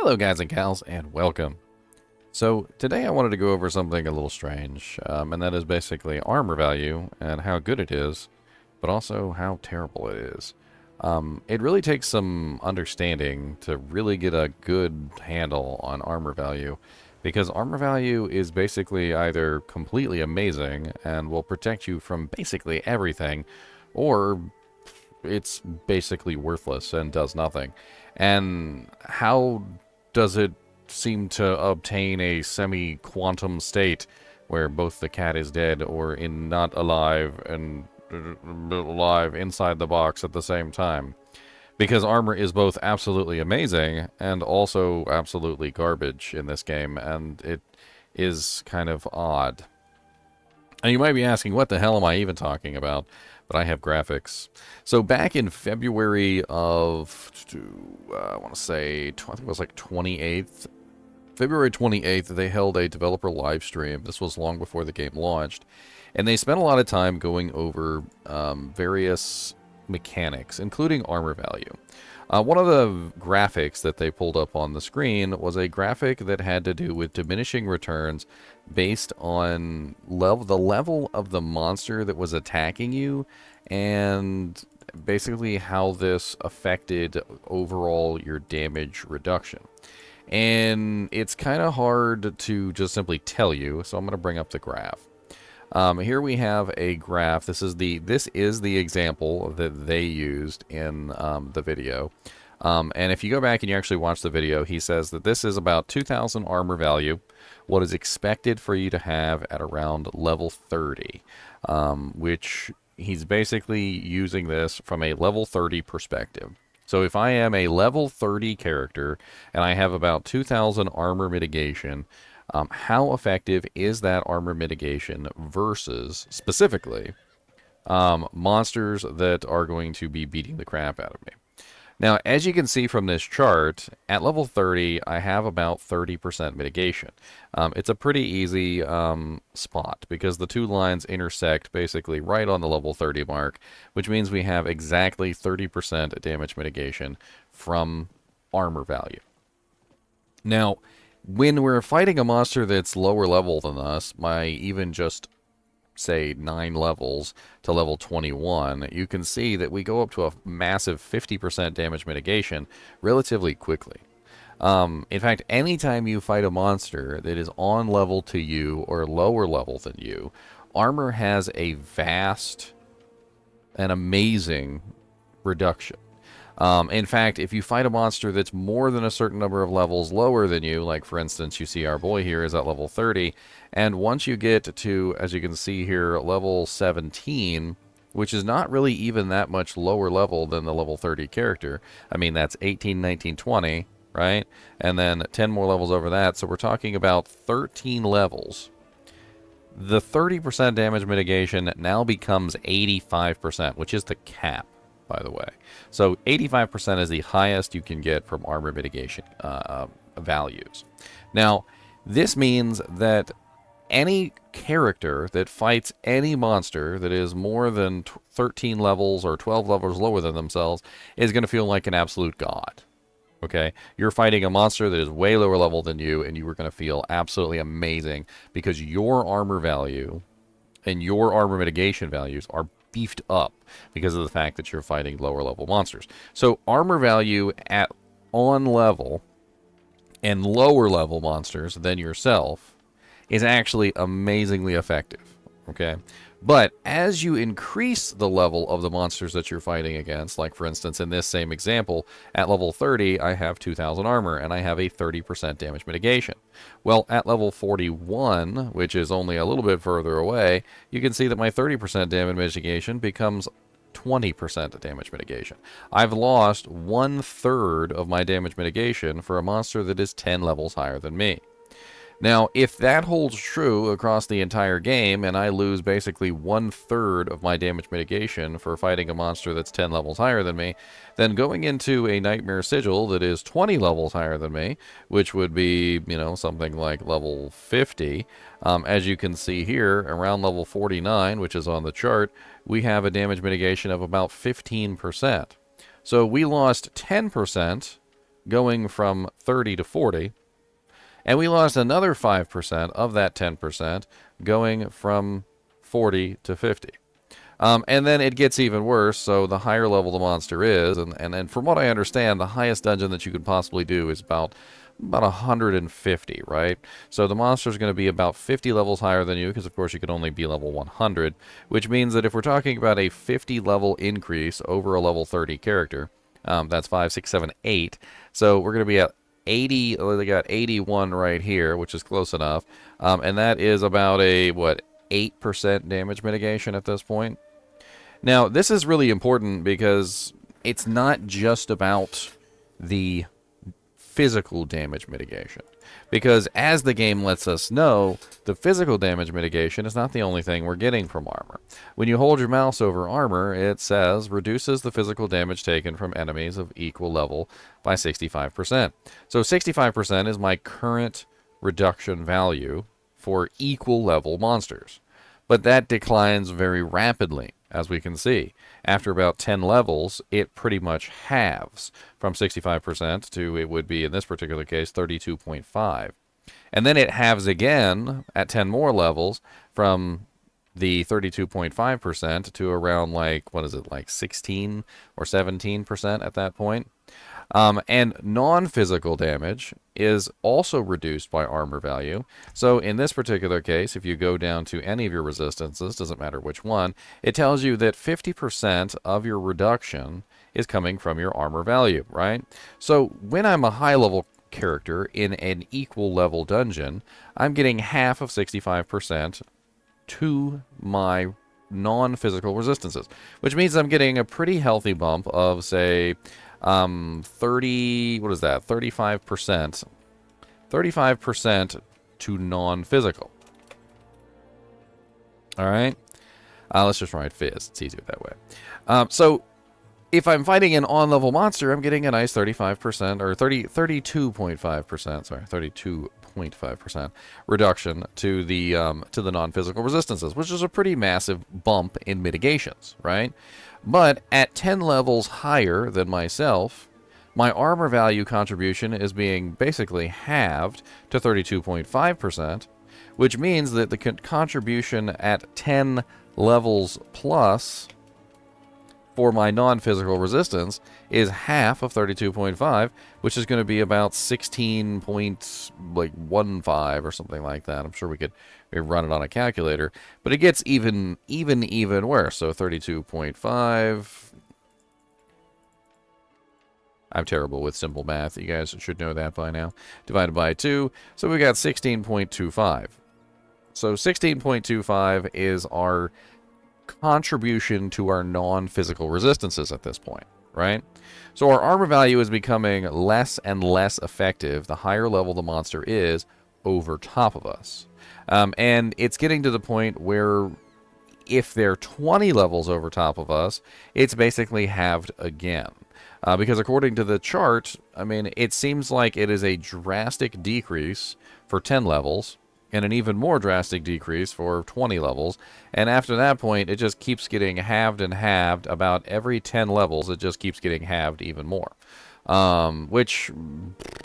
Hello guys and gals, and welcome. So today I wanted to go over something a little strange, and that is basically armor value and how good it is, but also how terrible it is. It really takes some understanding to really get a good handle on armor value, because armor value is basically either completely amazing and will protect you from basically everything, or it's basically worthless and does nothing. And how does it seem to obtain a semi-quantum state where both the cat is dead or in not alive and alive inside the box at the same time? Because armor is both absolutely amazing and also absolutely garbage in this game, and it is kind of odd. And you might be asking, what the hell am I even talking about? But I have graphics. So back in February of, I want to say, I think it was like 28th. February 28th, they held a developer live stream. This was long before the game launched. And they spent a lot of time going over various mechanics, including armor value. One of the graphics that they pulled up on the screen was a graphic that had to do with diminishing returns based on the level of the monster that was attacking you, and basically how this affected overall your damage reduction. And it's kind of hard to just simply tell you, so I'm going to bring up the graph. Here we have a graph. This is the example that they used in the video. And if you go back and you actually watch the video, he says that this is about 2,000 armor value, what is expected for you to have at around level 30, which he's basically using this from a level 30 perspective. So if I am a level 30 character and I have about 2,000 armor mitigation, how effective is that armor mitigation versus, specifically, monsters that are going to be beating the crap out of me? Now, as you can see from this chart, at level 30, I have about 30% mitigation. It's a pretty easy spot because the two lines intersect basically right on the level 30 mark, which means we have exactly 30% damage mitigation from armor value. Now, when we're fighting a monster that's lower level than us, by even just say 9 levels to level 21, you can see that we go up to a massive 50% damage mitigation relatively quickly. In fact, anytime you fight a monster that is on level to you or lower level than you, armor has a vast and amazing reduction. In fact, if you fight a monster that's more than a certain number of levels lower than you, like for instance, you see our boy here is at level 30, and once you get to, as you can see here, level 17, which is not really even that much lower level than the level 30 character. I mean, that's 18, 19, 20, right? And then 10 more levels over that, so we're talking about 13 levels. The 30% damage mitigation now becomes 85%, which is the cap, by the way. So 85% is the highest you can get from armor mitigation values. Now, this means that any character that fights any monster that is more than 13 levels or 12 levels lower than themselves is going to feel like an absolute god. Okay? You're fighting a monster that is way lower level than you, and you are going to feel absolutely amazing because your armor value and your armor mitigation values are beefed up because of the fact that you're fighting lower level monsters. So armor value at on level and lower level monsters than yourself is actually amazingly effective. Okay? But as you increase the level of the monsters that you're fighting against, like for instance in this same example, at level 30 I have 2,000 armor and I have a 30% damage mitigation. Well, at level 41, which is only a little bit further away, you can see that my 30% damage mitigation becomes 20% damage mitigation. I've lost 1/3 of my damage mitigation for a monster that is 10 levels higher than me. Now, if that holds true across the entire game, and I lose basically 1/3 of my damage mitigation for fighting a monster that's 10 levels higher than me, then going into a Nightmare Sigil that is 20 levels higher than me, which would be, something like level 50, as you can see here, around level 49, which is on the chart, we have a damage mitigation of about 15%. So we lost 10%, going from 30 to 40. And we lost another 5% of that 10% going from 40 to 50. And then it gets even worse, so the higher level the monster is, and from what I understand, the highest dungeon that you could possibly do is about 150, right? So the monster is going to be about 50 levels higher than you, because of course you could only be level 100, which means that if we're talking about a 50 level increase over a level 30 character, that's 5, 6, 7, 8. So we're going to be at 80, they got 81 right here, which is close enough. And that is about a, 8% damage mitigation at this point. Now, this is really important because it's not just about the physical damage mitigation. Because as the game lets us know, the physical damage mitigation is not the only thing we're getting from armor. When you hold your mouse over armor, it says reduces the physical damage taken from enemies of equal level by 65%. So 65% is my current reduction value for equal level monsters. But that declines very rapidly, as we can see. After about 10 levels, it pretty much halves from 65% to, it would be, in this particular case, 32.5. And then it halves again at 10 more levels from the 32.5% to around, like, what is it, like 16 or 17% at that point. And non-physical damage is also reduced by armor value. So in this particular case, if you go down to any of your resistances, doesn't matter which one, it tells you that 50% of your reduction is coming from your armor value, right? So when I'm a high-level character in an equal level dungeon, I'm getting half of 65% to my non-physical resistances, which means I'm getting a pretty healthy bump of, say, 30, what is that? 35%. 35% to non-physical. All right. Let's just write Fizz. It's easier that way. So if I'm fighting an on-level monster, I'm getting a nice 35% or 32.5%. Sorry, 32.5% reduction to the non-physical resistances, which is a pretty massive bump in mitigations, right? But at 10 levels higher than myself, my armor value contribution is being basically halved to 32.5%, which means that the contribution at 10 levels plus for my non-physical resistance is half of 32.5, which is going to be about 16.15 or something like that. I'm sure we could run it on a calculator, but it gets even worse. So 32.5. I'm terrible with simple math. You guys should know that by now. Divided by 2, so we got 16.25. So 16.25 is our contribution to our non-physical resistances at this point, right? So our armor value is becoming less and less effective the higher level the monster is over top of us. And it's getting to the point where if they're 20 levels over top of us, it's basically halved again. Because according to the chart, I mean, it seems like it is a drastic decrease for 10 levels, and an even more drastic decrease for 20 levels. And after that point, it just keeps getting halved and halved. About every 10 levels, it just keeps getting halved even more. Which,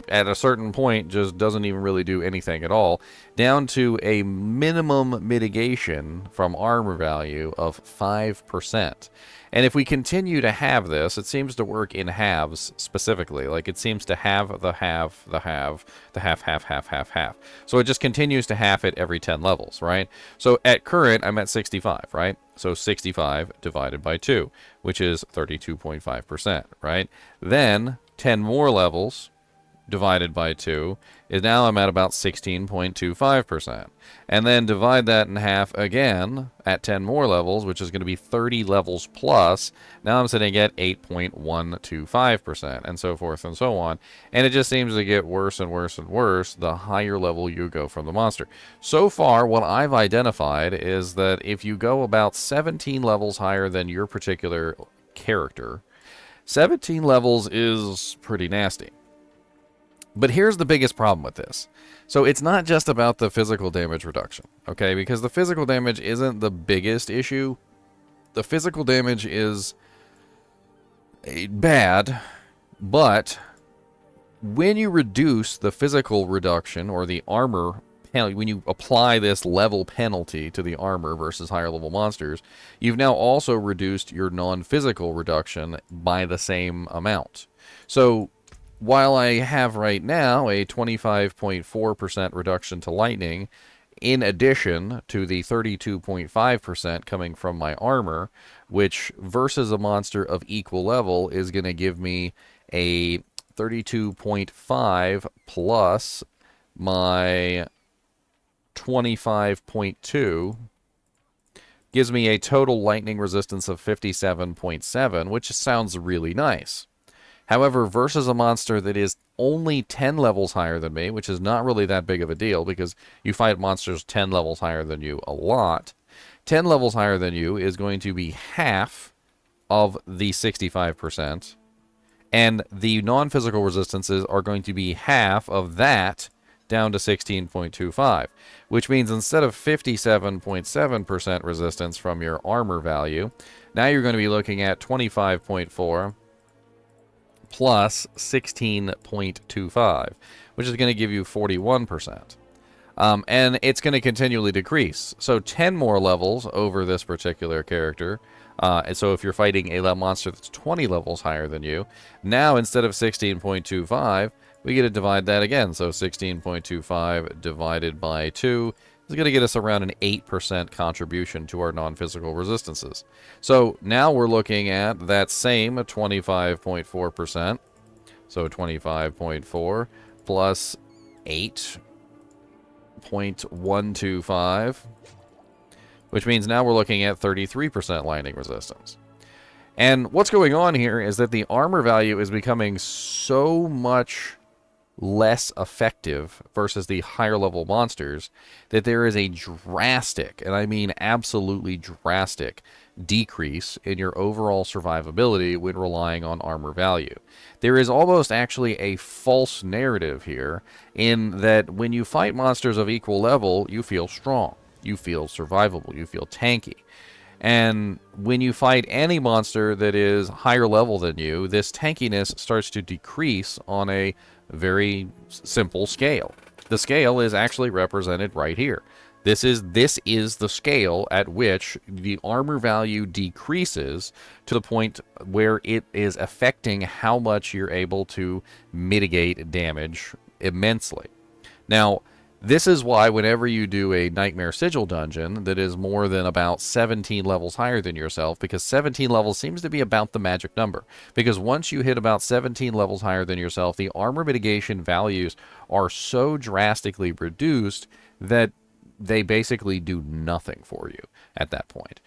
at a certain point, just doesn't even really do anything at all, down to a minimum mitigation from armor value of 5%. And if we continue to have this, it seems to work in halves specifically. Like, it seems to have the half, the half, the half, half, half, half, half. So it just continues to half it every 10 levels, right? So at current, I'm at 65, right? So 65 divided by 2, which is 32.5%, right? Then 10 more levels divided by 2 is now I'm at about 16.25%. And then divide that in half again at 10 more levels, which is going to be 30 levels plus. Now I'm sitting at 8.125%, and so forth and so on. And it just seems to get worse and worse and worse the higher level you go from the monster. So far, what I've identified is that if you go about 17 levels higher than your particular character, 17 levels is pretty nasty. But here's the biggest problem with this. So it's not just about the physical damage reduction, okay? Because the physical damage isn't the biggest issue. The physical damage is bad, but when you reduce the physical reduction or the armor penalty, when you apply this level penalty to the armor versus higher level monsters, you've now also reduced your non-physical reduction by the same amount. So while I have right now a 25.4% reduction to lightning, in addition to the 32.5% coming from my armor, which versus a monster of equal level is going to give me a 32.5 plus my 25.2 gives me a total lightning resistance of 57.7, which sounds really nice. However, versus a monster that is only 10 levels higher than me, which is not really that big of a deal because you fight monsters 10 levels higher than you a lot, 10 levels higher than you is going to be half of the 65%, and the non-physical resistances are going to be half of that down to 16.25, which means instead of 57.7% resistance from your armor value, now you're going to be looking at 25.4 plus 16.25, which is going to give you 41%. And it's going to continually decrease. So 10 more levels over this particular character. And so if you're fighting a monster that's 20 levels higher than you, now instead of 16.25, we get to divide that again. So 16.25 divided by 2 is going to get us around an 8% contribution to our non-physical resistances. So now we're looking at that same 25.4%. So 25.4 plus 8.125, which means now we're looking at 33% lightning resistance. And what's going on here is that the armor value is becoming so much less effective versus the higher level monsters that there is a drastic, and I mean absolutely drastic, decrease in your overall survivability when relying on armor value. There is almost actually a false narrative here in that when you fight monsters of equal level, you feel strong, you feel survivable, you feel tanky. And when you fight any monster that is higher level than you, this tankiness starts to decrease on a very simple scale. The scale is actually represented right here. This is the scale at which the armor value decreases to the point where it is affecting how much you're able to mitigate damage immensely. Now, this is why whenever you do a Nightmare Sigil dungeon that is more than about 17 levels higher than yourself, because 17 levels seems to be about the magic number, because once you hit about 17 levels higher than yourself, the armor mitigation values are so drastically reduced that they basically do nothing for you at that point.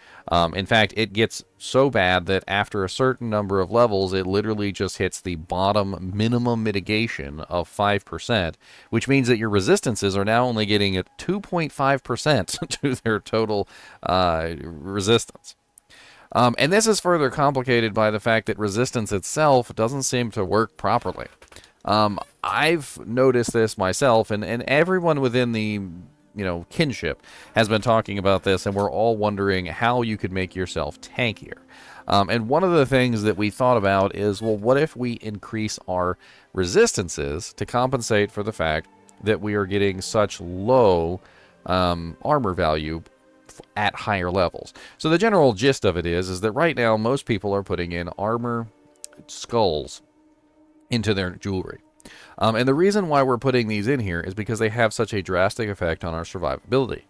In fact, it gets so bad that after a certain number of levels, it literally just hits the bottom minimum mitigation of 5%, which means that your resistances are now only getting at 2.5% to their total resistance. And this is further complicated by the fact that resistance itself doesn't seem to work properly. I've noticed this myself, and everyone within the kinship has been talking about this, and we're all wondering how you could make yourself tankier. And one of the things that we thought about is, well, what if we increase our resistances to compensate for the fact that we are getting such low armor value at higher levels? So the general gist of it is that right now most people are putting in armor skulls into their jewelry. And the reason why we're putting these in here is because they have such a drastic effect on our survivability.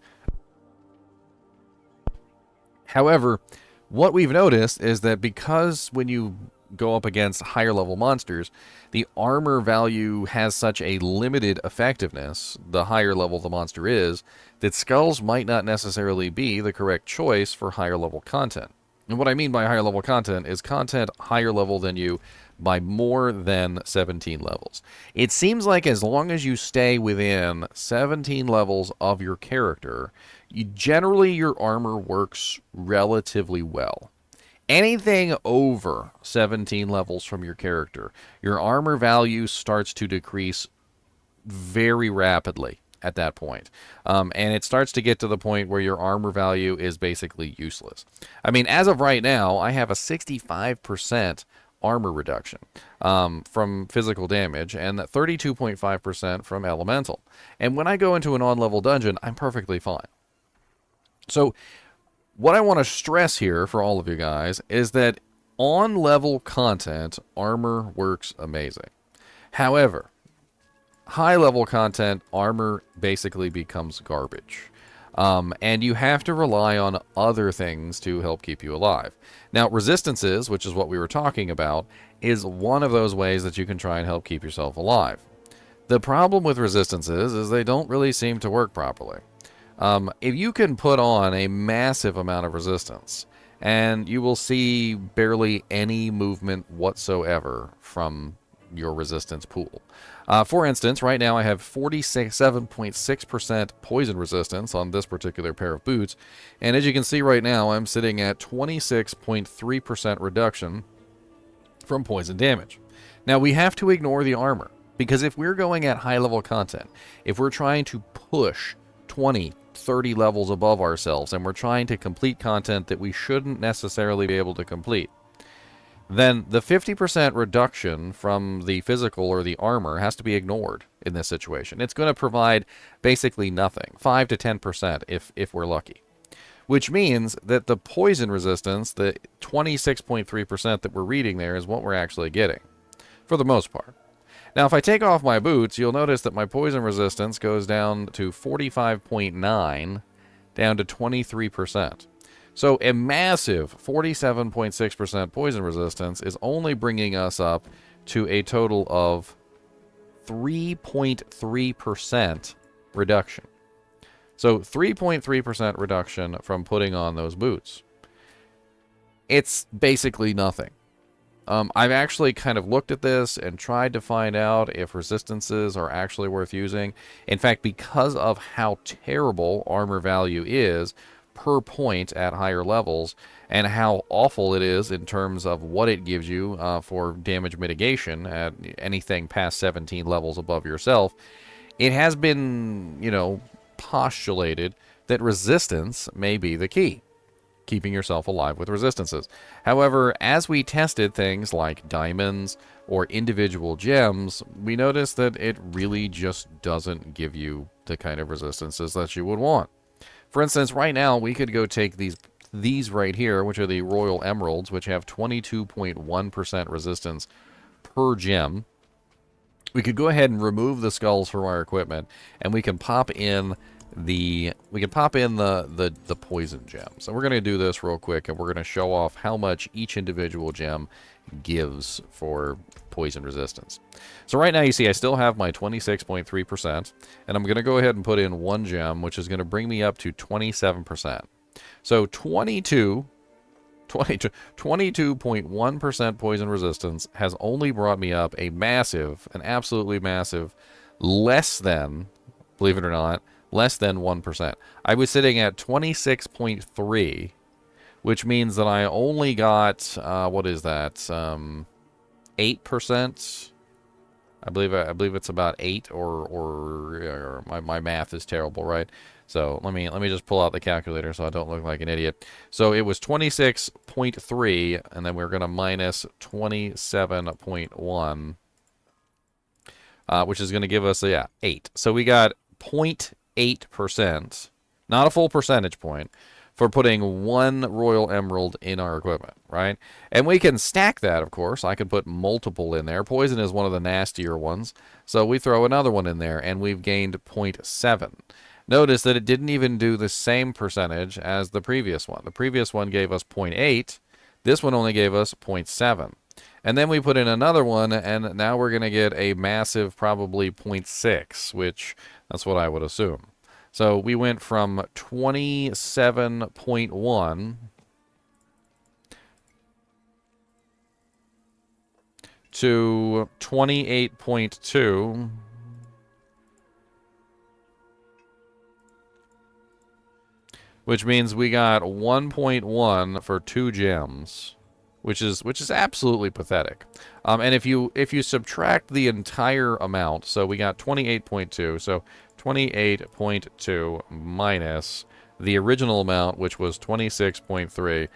However, what we've noticed is that because when you go up against higher level monsters, the armor value has such a limited effectiveness, the higher level the monster is, that skulls might not necessarily be the correct choice for higher level content. And what I mean by higher level content is content higher level than you by more than 17 levels. It seems like as long as you stay within 17 levels of your character, generally your armor works relatively well. Anything over 17 levels from your character, your armor value starts to decrease very rapidly at that point. And it starts to get to the point where your armor value is basically useless. I mean, as of right now, I have a 65% armor reduction from physical damage, and 32.5% from elemental. And when I go into an on-level dungeon, I'm perfectly fine. So what I want to stress here for all of you guys is that on-level content, armor works amazing. However, high-level content, armor basically becomes garbage. And you have to rely on other things to help keep you alive. Now, resistances, which is what we were talking about, is one of those ways that you can try and help keep yourself alive. The problem with resistances is they don't really seem to work properly. If you can put on a massive amount of resistance, and you will see barely any movement whatsoever from your resistance pool. For instance, right now I have 47.6% poison resistance on this particular pair of boots, and as you can see right now, I'm sitting at 26.3% reduction from poison damage. Now, we have to ignore the armor, because if we're going at high-level content, if we're trying to push 20, 30 levels above ourselves, and we're trying to complete content that we shouldn't necessarily be able to complete, then the 50% reduction from the physical or the armor has to be ignored in this situation. It's going to provide basically nothing, 5 to 10% if we're lucky. Which means that the poison resistance, the 26.3% that we're reading there, is what we're actually getting, for the most part. Now, if I take off my boots, you'll notice that my poison resistance goes down to 45.9, down to 23%. So a massive 47.6% poison resistance is only bringing us up to a total of 3.3% reduction. So 3.3% reduction from putting on those boots. It's basically nothing. I've actually kind of looked at this and tried to find out if resistances are actually worth using. In fact, because of how terrible armor value is per point at higher levels and how awful it is in terms of what it gives you for damage mitigation at anything past 17 levels above yourself, it has been, postulated that resistance may be the key, keeping yourself alive with resistances. However, as we tested things like diamonds or individual gems, we noticed that it really just doesn't give you the kind of resistances that you would want. For instance, right now, we could go take these right here, which are the Royal Emeralds, which have 22.1% resistance per gem. We could go ahead and remove the skulls from our equipment, and we can pop in the poison gems. And we're going to do this real quick, and we're going to show off how much each individual gem gives for poison resistance. So right now you see I still have my 26.3%, and I'm going to go ahead and put in one gem, which is going to bring me up to 27%. So 22.1% poison resistance has only brought me up an absolutely massive, less than, believe it or not, less than 1%. I was sitting at 26.3, which means that I only got, what is that, 8%? I believe it's about 8, or my math is terrible, right? So let me just pull out the calculator so I don't look like an idiot. So it was 26.3, and then we're going to minus 27.1, which is going to give us 8. So we got 0.8%, not a full percentage point, for putting one Royal Emerald in our equipment, right? And we can stack that, of course. I could put multiple in there. Poison is one of the nastier ones. So we throw another one in there, and we've gained 0.7. Notice that it didn't even do the same percentage as the previous one. The previous one gave us 0.8. This one only gave us 0.7. And then we put in another one, and now we're going to get a massive, probably 0.6, which that's what I would assume. So we went from 27.1 to 28.2, which means we got 1.1 for 2 gems, which is absolutely pathetic. And if you subtract the entire amount, so we got 28.2, so 28.2 minus the original amount, which was 26.3.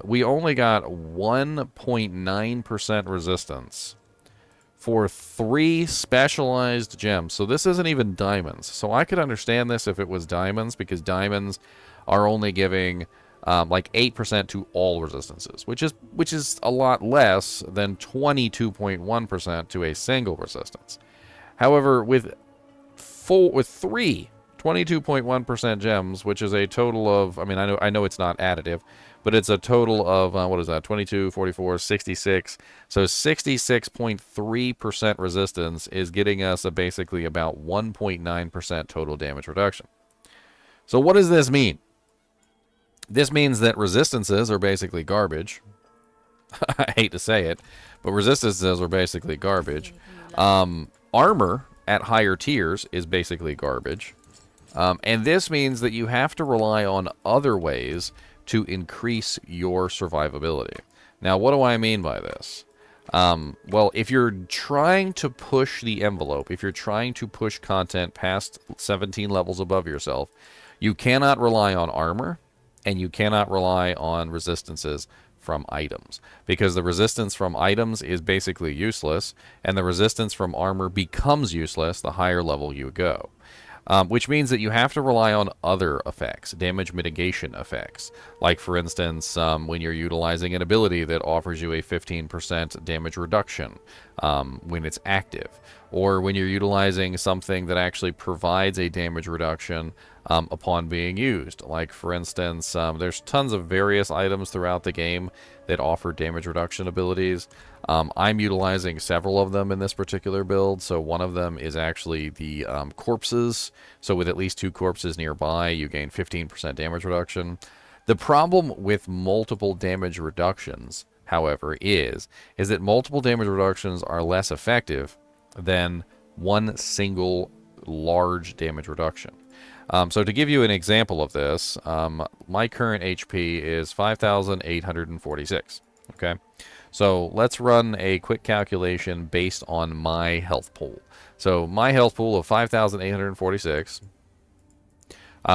We only got 1.9% resistance for 3 specialized gems. So this isn't even diamonds. So I could understand this if it was diamonds, because diamonds are only giving like 8% to all resistances, which is a lot less than 22.1% to a single resistance. However, with 3 22.1% gems, which is a total of, I mean, I know it's not additive, but it's a total of, what is that, 22, 44, 66. So 66.3% resistance is getting us basically about 1.9% total damage reduction. So what does this mean? This means that resistances are basically garbage. I hate to say it, but resistances are basically garbage. Armor at higher tiers is basically garbage. And this means that you have to rely on other ways to increase your survivability. Now, what do I mean by this? Well, if you're trying to push the envelope, if you're trying to push content past 17 levels above yourself, you cannot rely on armor, and you cannot rely on resistances from items, because the resistance from items is basically useless, and the resistance from armor becomes useless the higher level you go. Which means that you have to rely on other effects, damage mitigation effects. Like, for instance, when you're utilizing an ability that offers you a 15% damage reduction when it's active, or when you're utilizing something that actually provides a damage reduction upon being used. Like, for instance, there's tons of various items throughout the game that offer damage reduction abilities. I'm utilizing several of them in this particular build. So one of them is actually the corpses. So with at least 2 corpses nearby, you gain 15% damage reduction. The problem with multiple damage reductions, however, is that multiple damage reductions are less effective than one single large damage reduction. So to give you an example of this, my current HP is 5,846. Okay, so let's run a quick calculation based on my health pool. So my health pool of 5,846.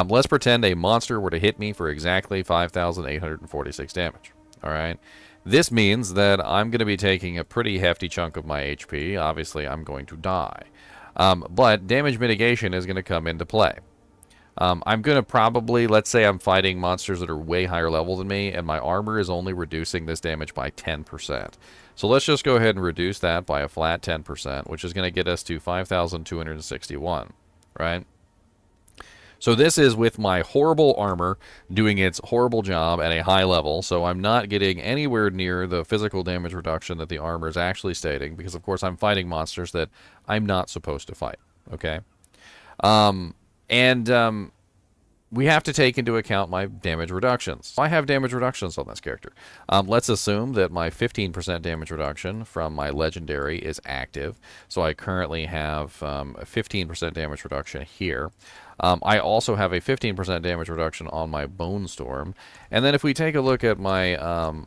Let's pretend a monster were to hit me for exactly 5,846 damage. All right. This means that I'm going to be taking a pretty hefty chunk of my HP. Obviously, I'm going to die. But damage mitigation is going to come into play. I'm going to probably, let's say I'm fighting monsters that are way higher level than me, and my armor is only reducing this damage by 10%. So let's just go ahead and reduce that by a flat 10%, which is going to get us to 5,261, right? So this is with my horrible armor doing its horrible job at a high level, so I'm not getting anywhere near the physical damage reduction that the armor is actually stating, because of course I'm fighting monsters that I'm not supposed to fight, okay? We have to take into account my damage reductions. I have damage reductions on this character. Let's assume that my 15% damage reduction from my legendary is active. So I currently have a 15% damage reduction here. I also have a 15% damage reduction on my Bone Storm. And then if we take a look at my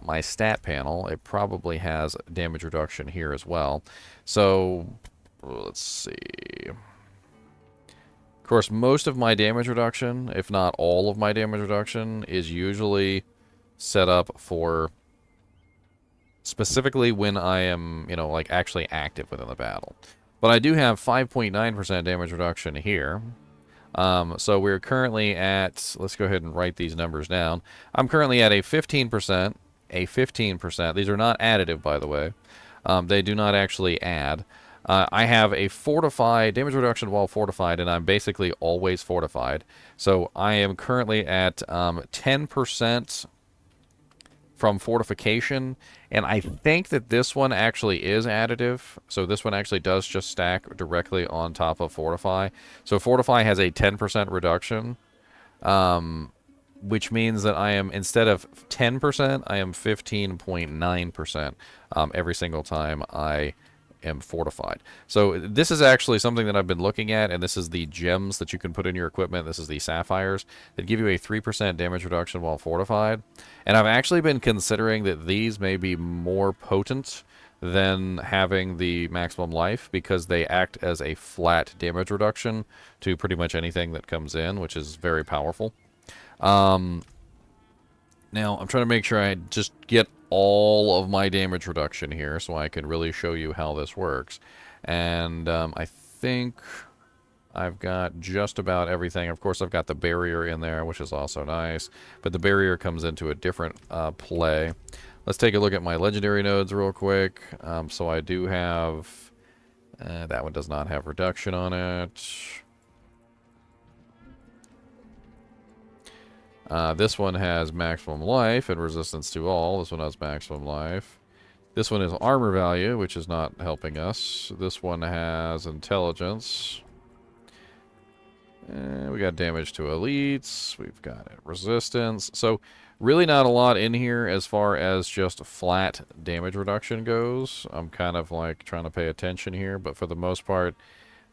my stat panel, it probably has damage reduction here as well. So let's see. Of course, most of my damage reduction, if not all of my damage reduction, is usually set up for specifically when I am, you know, like actually active within the battle. But I do have 5.9% damage reduction here. So we're currently at, let's go ahead and write these numbers down. I'm currently at a 15%, these are not additive, by the way. They do not actually add. I have a fortified, damage reduction while fortified, and I'm basically always fortified. So I am currently at 10% from fortification, and I think that this one actually is additive. So this one actually does just stack directly on top of fortify. So fortify has a 10% reduction, which means that I am, instead of 10%, I am 15.9% every single time I am fortified. So this is actually something that I've been looking at, and this is the gems that you can put in your equipment. This is the sapphires that give you a 3% damage reduction while fortified. And I've actually been considering that these may be more potent than having the maximum life, because they act as a flat damage reduction to pretty much anything that comes in, which is very powerful. Now, I'm trying to make sure I just get all of my damage reduction here so I can really show you how this works. And I think I've got just about everything. Of course, I've got the barrier in there, which is also nice. But the barrier comes into a different play. Let's take a look at my legendary nodes real quick. So I do have... that one does not have reduction on it. This one has maximum life and resistance to all. This one has maximum life. This one is armor value, which is not helping us. This one has intelligence. We got damage to elites. We've got resistance. So really not a lot in here as far as just flat damage reduction goes. I'm kind of like trying to pay attention here, but for the most part,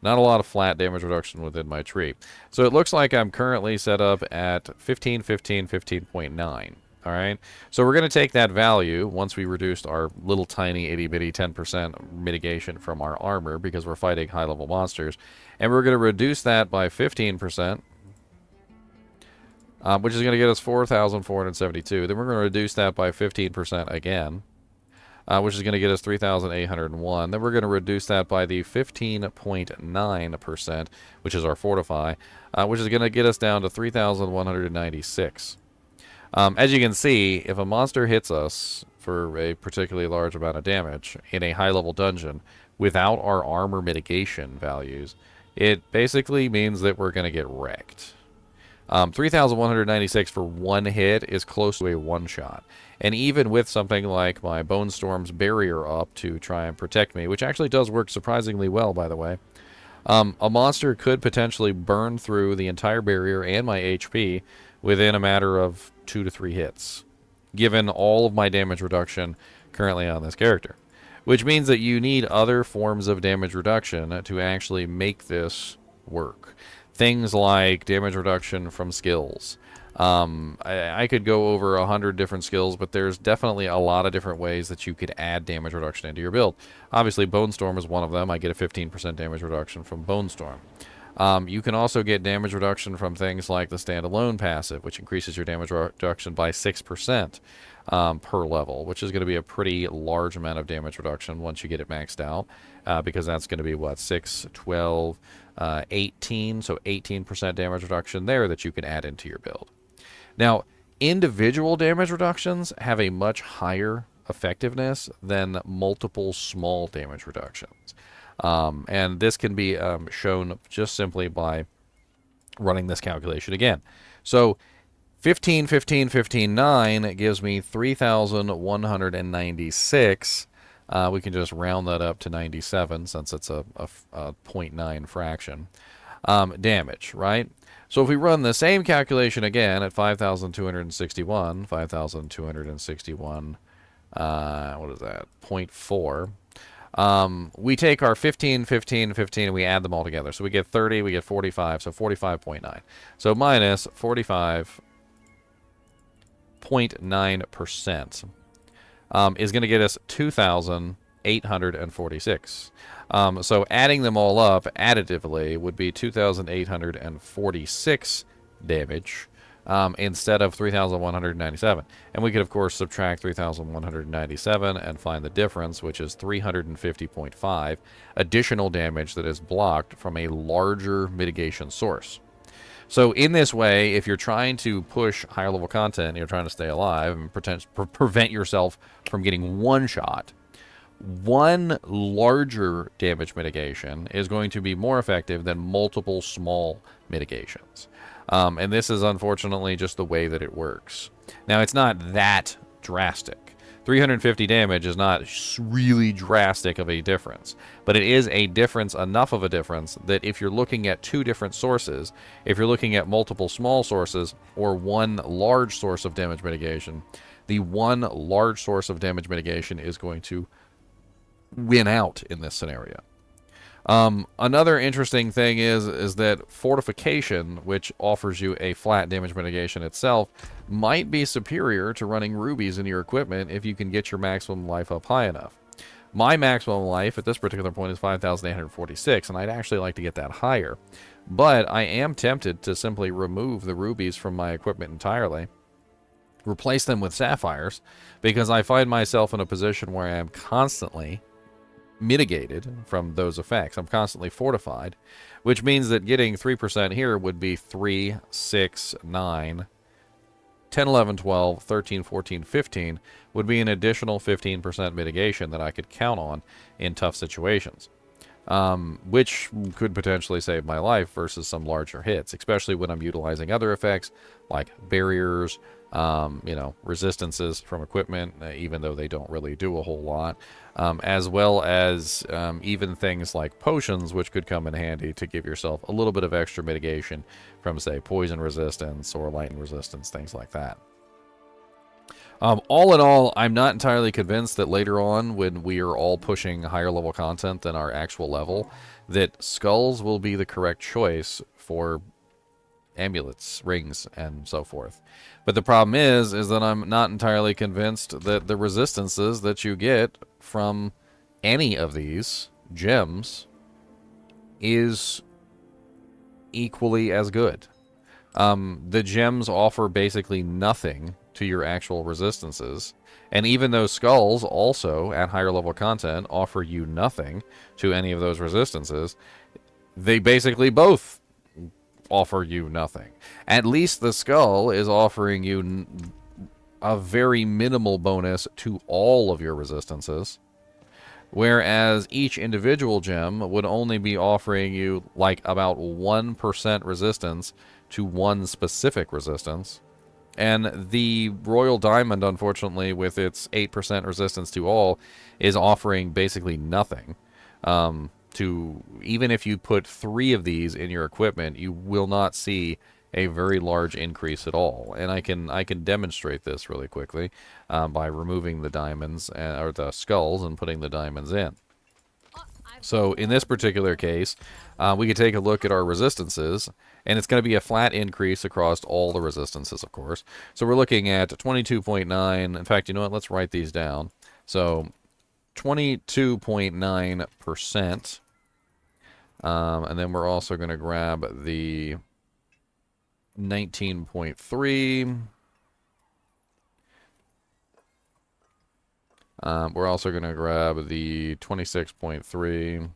not a lot of flat damage reduction within my tree. So it looks like I'm currently set up at 15, 15, 15.9. All right. So we're going to take that value once we reduced our little tiny itty bitty 10% mitigation from our armor because we're fighting high level monsters. And we're going to reduce that by 15%, which is going to get us 4,472. Then we're going to reduce that by 15% again, which is going to get us 3,801. Then we're going to reduce that by the 15.9%, which is our fortify, which is going to get us down to 3,196. As you can see, if a monster hits us for a particularly large amount of damage in a high-level dungeon without our armor mitigation values, it basically means that we're going to get wrecked. 3,196 for one hit is close to a one-shot. And even with something like my Bone Storm's barrier up to try and protect me, which actually does work surprisingly well, by the way, a monster could potentially burn through the entire barrier and my HP within a matter of 2 to 3 hits, given all of my damage reduction currently on this character. Which means that you need other forms of damage reduction to actually make this work. Things like damage reduction from skills. I could go over 100 different skills, but there's definitely a lot of different ways that you could add damage reduction into your build. Obviously, Bone Storm is one of them. I get a 15% damage reduction from Bone Storm. You can also get damage reduction from things like the standalone passive, which increases your damage reduction by 6% per level, which is going to be a pretty large amount of damage reduction once you get it maxed out, because that's going to be, what, 6, 12, 18, so 18% damage reduction there that you can add into your build. Now, individual damage reductions have a much higher effectiveness than multiple small damage reductions. And this can be shown just simply by running this calculation again. So 15, 15, 15, 9 gives me 3,196. We can just round that up to 97 since it's a 0.9 fraction. Damage, right? So if we run the same calculation again at 5,261, 5,261, what is that, 0.4, we take our 15, 15, 15, and we add them all together. So we get 30, we get 45, so 45.9. So minus 45.9% is going to get us 2,846. So adding them all up additively would be 2,846 damage instead of 3,197. And we could, of course, subtract 3,197 and find the difference, which is 350.5 additional damage that is blocked from a larger mitigation source. So in this way, if you're trying to push higher level content, you're trying to stay alive and prevent yourself from getting one shot, one larger damage mitigation is going to be more effective than multiple small mitigations. And this is unfortunately just the way that it works. Now, it's not that drastic. 350 damage is not really drastic of a difference, but it is a difference, enough of a difference, that if you're looking at two different sources, if you're looking at multiple small sources or one large source of damage mitigation, the one large source of damage mitigation is going to win out in this scenario. Another interesting thing is that fortification, which offers you a flat damage mitigation itself, might be superior to running rubies in your equipment if you can get your maximum life up high enough. My maximum life at this particular point is 5,846, and I'd actually like to get that higher. But I am tempted to simply remove the rubies from my equipment entirely, replace them with sapphires, because I find myself in a position where I am constantly mitigated from those effects. I'm constantly fortified, which means that getting 3% here would be 3, 6, 9, 10, 11, 12, 13, 14, 15 would be an additional 15% mitigation that I could count on in tough situations, which could potentially save my life versus some larger hits, especially when I'm utilizing other effects like barriers, resistances from equipment, even though they don't really do a whole lot, as well as even things like potions, which could come in handy to give yourself a little bit of extra mitigation from, say, poison resistance or lightning resistance, things like that. All in all, I'm not entirely convinced that later on, when we are all pushing higher level content than our actual level, that skulls will be the correct choice for amulets, rings, and so forth. But the problem is that I'm not entirely convinced that the resistances that you get from any of these gems is equally as good. The gems offer basically nothing to your actual resistances, and even those skulls also at higher level content offer you nothing to any of those resistances. They basically both offer you nothing. At least the skull is offering you a very minimal bonus to all of your resistances, whereas each individual gem would only be offering you like about 1% resistance to one specific resistance. And the Royal Diamond, unfortunately, with its 8% resistance to all, is offering basically nothing. Even if you put 3 of these in your equipment, you will not see a very large increase at all. And I can demonstrate this really quickly by removing the diamonds or the skulls and putting the diamonds in. So in this particular case, we could take a look at our resistances, and it's going to be a flat increase across all the resistances, of course. So we're looking at 22.9. In fact, you know what? Let's write these down. So 22.9%. And then we're also going to grab the 19.3. We're also going to grab the 26.3.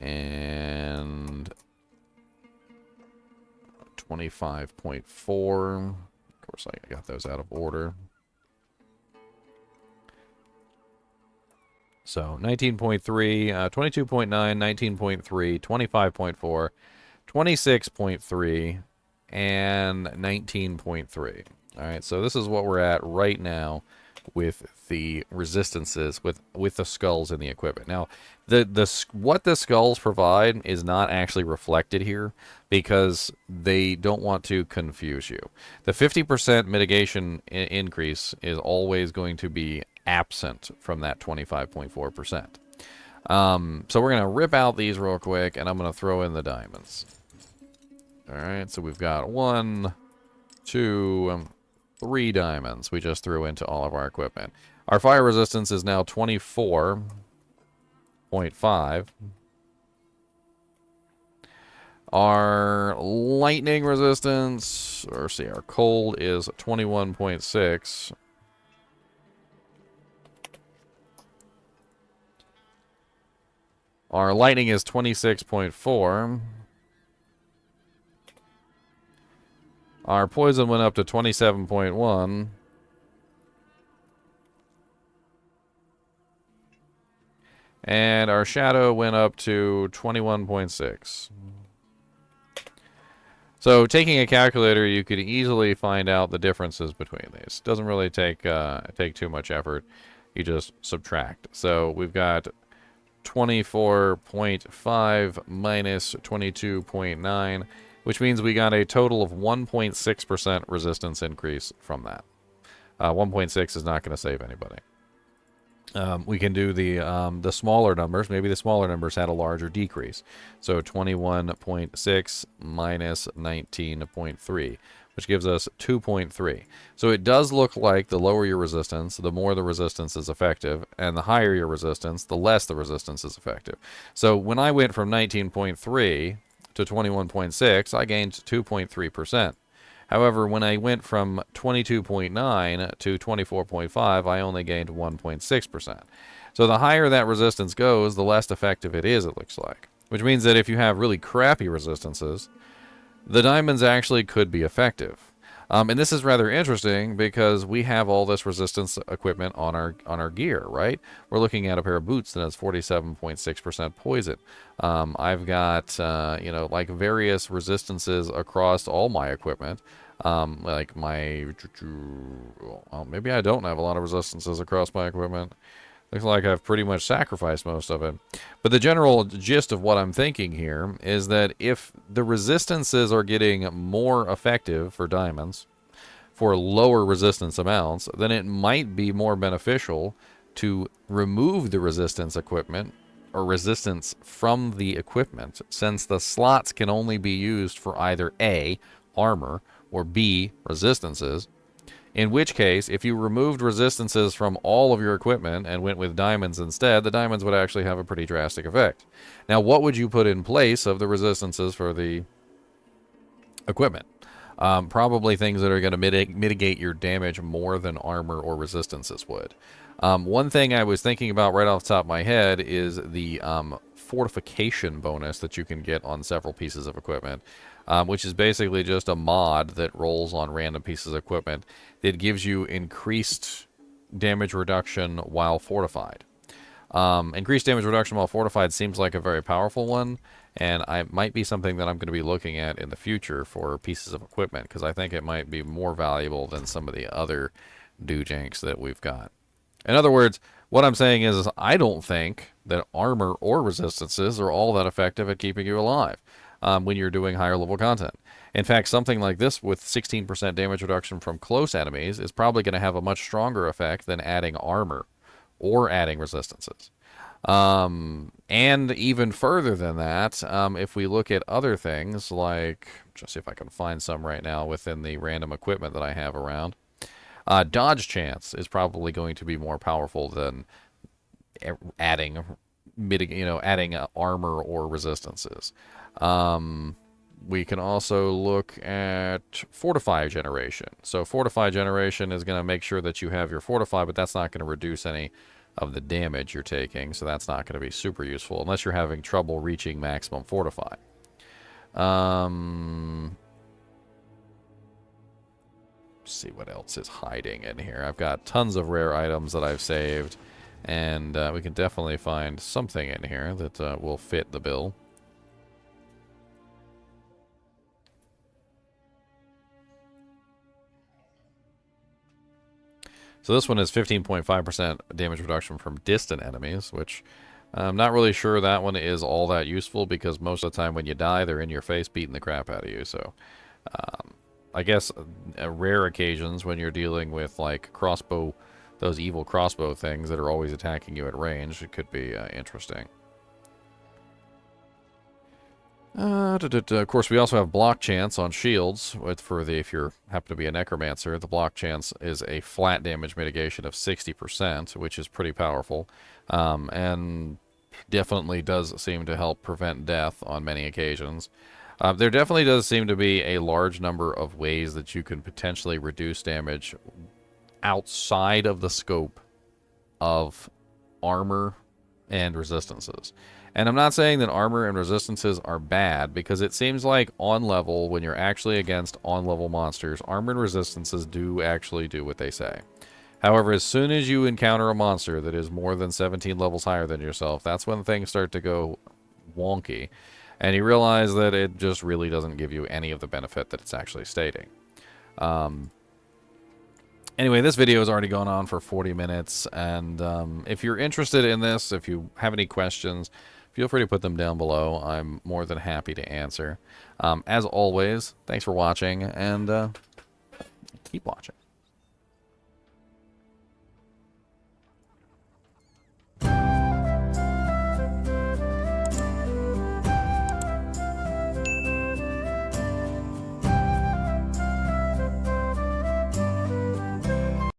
And 25.4. Of course, I got those out of order. So 19.3, 22.9, 19.3, 25.4, 26.3, and 19.3. All right, so this is what we're at right now with the resistances, with the skulls in the equipment. Now, what the skulls provide is not actually reflected here because they don't want to confuse you. The 50% mitigation increase is always going to be absent from that 25.4%. So we're going to rip out these real quick, and I'm going to throw in the diamonds. All right, so we've got 1, 2, 3 diamonds we just threw into all of our equipment. Our fire resistance is now 24.5. Our lightning resistance, or see, our cold is 21.6. Our lightning is 26.4. Our poison went up to 27.1. And our shadow went up to 21.6. So taking a calculator, you could easily find out the differences between these. Doesn't really take too much effort. You just subtract. So we've got 24.5 minus 22.9, which means we got a total of 1.6% resistance increase from that. 1.6 is not going to save anybody. We can do the smaller numbers. Maybe the smaller numbers had a larger decrease. So 21.6 minus 19.3, which gives us 2.3. So it does look like the lower your resistance, the more the resistance is effective, and the higher your resistance, the less the resistance is effective. So when I went from 19.3 to 21.6, I gained 2.3%. However, when I went from 22.9 to 24.5, I only gained 1.6%. So the higher that resistance goes, the less effective it is, it looks like. Which means that if you have really crappy resistances, the diamonds actually could be effective. And this is rather interesting because we have all this resistance equipment on our gear, right? We're looking at a pair of boots that has 47.6% poison. I've got like various resistances across all my equipment. Like well, maybe I don't have a lot of resistances across my equipment. Looks like I've pretty much sacrificed most of it. But the general gist of what I'm thinking here is that if the resistances are getting more effective for diamonds for lower resistance amounts, then it might be more beneficial to remove the resistance equipment or resistance from the equipment, since the slots can only be used for either A, armor, or B, resistances. In which case, if you removed resistances from all of your equipment and went with diamonds instead, the diamonds would actually have a pretty drastic effect. Now, what would you put in place of the resistances for the equipment? Probably things that are going to mitigate your damage more than armor or resistances would. One thing I was thinking about right off the top of my head is the fortification bonus that you can get on several pieces of equipment. Which is basically just a mod that rolls on random pieces of equipment that gives you increased damage reduction while fortified. Increased damage reduction while fortified seems like a very powerful one, and it might be something that I'm going to be looking at in the future for pieces of equipment, because I think it might be more valuable than some of the other doojanks that we've got. In other words, what I'm saying is I don't think that armor or resistances are all that effective at keeping you alive. When you're doing higher level content. In fact, something like this with 16% damage reduction from close enemies is probably going to have a much stronger effect than adding armor or adding resistances. And even further than that, if we look at other things like, just see if I can find some right now within the random equipment that I have around, dodge chance is probably going to be more powerful than adding adding armor or resistances. We can also look at Fortify Generation. So Fortify Generation is going to make sure that you have your Fortify, but that's not going to reduce any of the damage you're taking, so that's not going to be super useful unless you're having trouble reaching maximum Fortify. Let's see what else is hiding in here. I've got tons of rare items that I've saved, and we can definitely find something in here that will fit the bill. So this one is 15.5% damage reduction from distant enemies, which I'm not really sure that one is all that useful, because most of the time when you die, they're in your face beating the crap out of you. So I guess rare occasions when you're dealing with like crossbow, those evil crossbow things that are always attacking you at range, it could be interesting. Of course, we also have block chance on shields. If you happen to be a necromancer, the block chance is a flat damage mitigation of 60%, which is pretty powerful, and definitely does seem to help prevent death on many occasions. There definitely does seem to be a large number of ways that you can potentially reduce damage outside of the scope of armor and resistances. And I'm not saying that armor and resistances are bad, because it seems like on level, when you're actually against on level monsters, armor and resistances do actually do what they say. However, as soon as you encounter a monster that is more than 17 levels higher than yourself, that's when things start to go wonky, and you realize that it just really doesn't give you any of the benefit that it's actually stating. Anyway, this video has already gone on for 40 minutes, and if you're interested in this, if you have any questions, feel free to put them down below. I'm more than happy to answer. As always, thanks for watching, and keep watching.